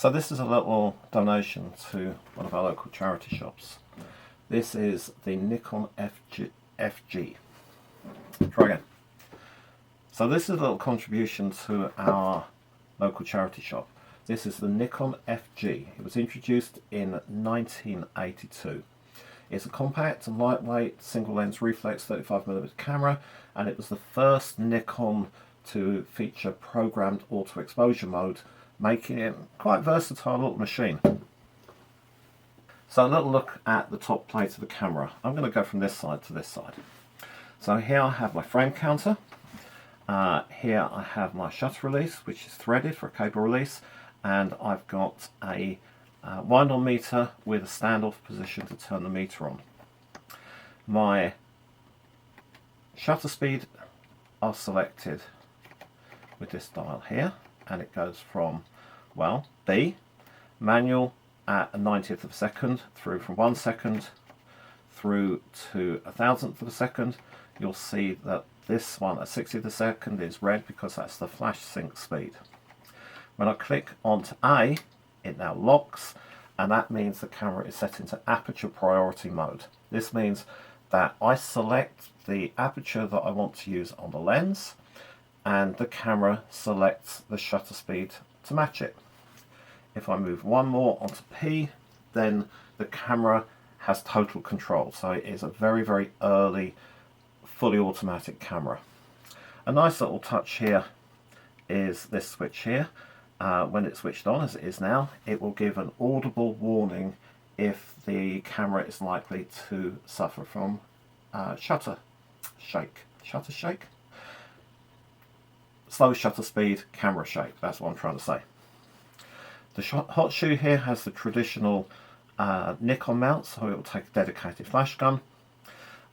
So this is a little donation to one of our local charity shops. This is the Nikon FG. Try again. So this is a little contribution to our local charity shop. This is the Nikon FG. It was introduced in 1982. It's a compact and lightweight single lens reflex 35mm camera, and it was the first Nikon to feature programmed auto exposure mode, making it quite versatile little machine. So a little look at the top plate of the camera. I'm going to go from this side to this side. So here I have my frame counter. Here I have my shutter release, which is threaded for a cable release, and I've got a wind-on meter with a standoff position to turn the meter on. My shutter speed are selected with this dial here, and it goes from, well, B, manual at a 90th of a second, through from 1 second through to a 1,000th of a second. You'll see that this one at 60th of a second is red because that's the flash sync speed. When I click onto A, it now locks, and that means the camera is set into aperture priority mode. This means that I select the aperture that I want to use on the lens, and the camera selects the shutter speed to match it. If I move one more onto P, then the camera has total control. So it is a very, very early, fully automatic camera. A nice little touch here is this switch here. When it's switched on, as it is now, it will give an audible warning if the camera is likely to suffer from shutter shake. Shutter shake? Slow shutter speed, camera shake. That's what I'm trying to say. The hot shoe here has the traditional Nikon mount, so it will take a dedicated flash gun.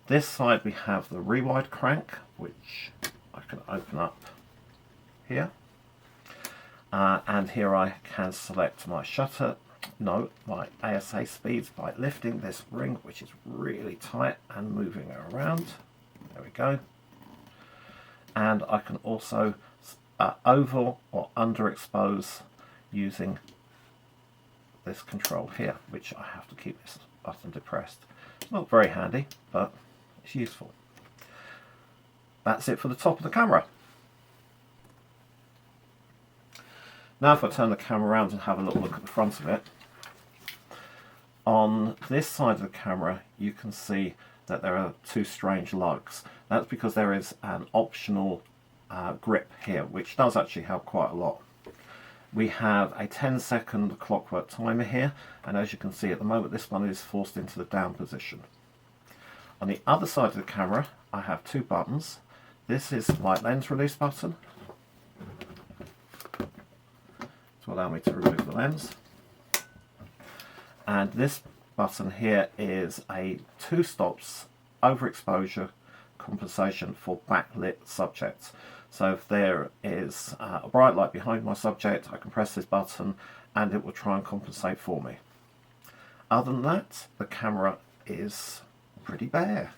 This side we have the rewind crank, which I can open up here. And here I can select my my ASA speeds by lifting this ring, which is really tight, and moving it around. There we go. And I can also over or underexpose using this control here, which I have to keep this button depressed. It's not very handy, but it's useful. That's it for the top of the camera. Now if I turn the camera around and have a little look at the front of it, on this side of the camera you can see that there are two strange lugs. That's because there is an optional grip here, which does actually help quite a lot. We have a 10-second clockwork timer here, and as you can see at the moment this one is forced into the down position. On the other side of the camera I have two buttons. This is my lens release button to allow me to remove the lens, and this button here is a 2 stops overexposure compensation for backlit subjects. So if there is a bright light behind my subject, I can press this button and it will try and compensate for me. Other than that, the camera is pretty bare.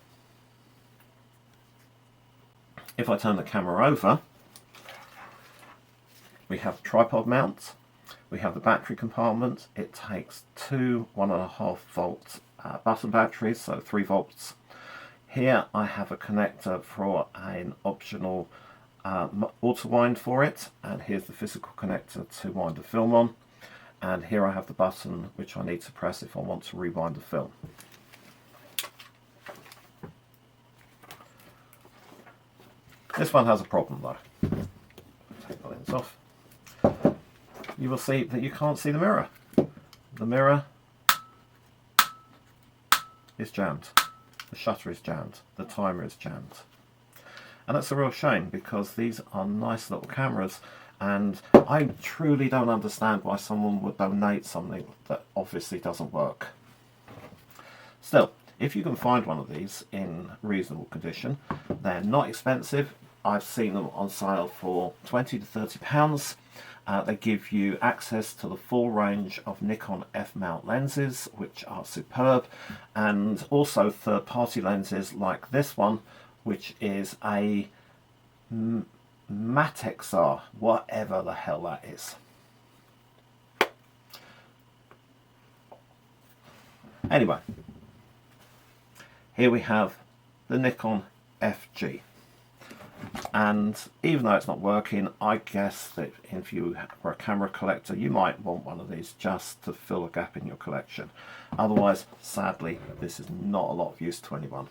If I turn the camera over, we have tripod mount, we have the battery compartment. It takes two 1.5 volt button batteries, so 3 volts. Here I have a connector for an optional auto wind for it, and here's the physical connector to wind the film on, and here I have the button which I need to press if I want to rewind the film. This one has a problem though. Take the lens off. You will see that you can't see the mirror. The mirror is jammed. The shutter is jammed. The timer is jammed. And that's a real shame because these are nice little cameras, and I truly don't understand why someone would donate something that obviously doesn't work. Still, if you can find one of these in reasonable condition, they're not expensive. I've seen them on sale for £20 to £30. They give you access to the full range of Nikon F mount lenses, which are superb, and also third-party lenses like this one, which is a Matexar, whatever the hell that is. Anyway, here we have the Nikon FG. And even though it's not working, I guess that if you were a camera collector, you might want one of these just to fill a gap in your collection. Otherwise, sadly, this is not a lot of use to anyone.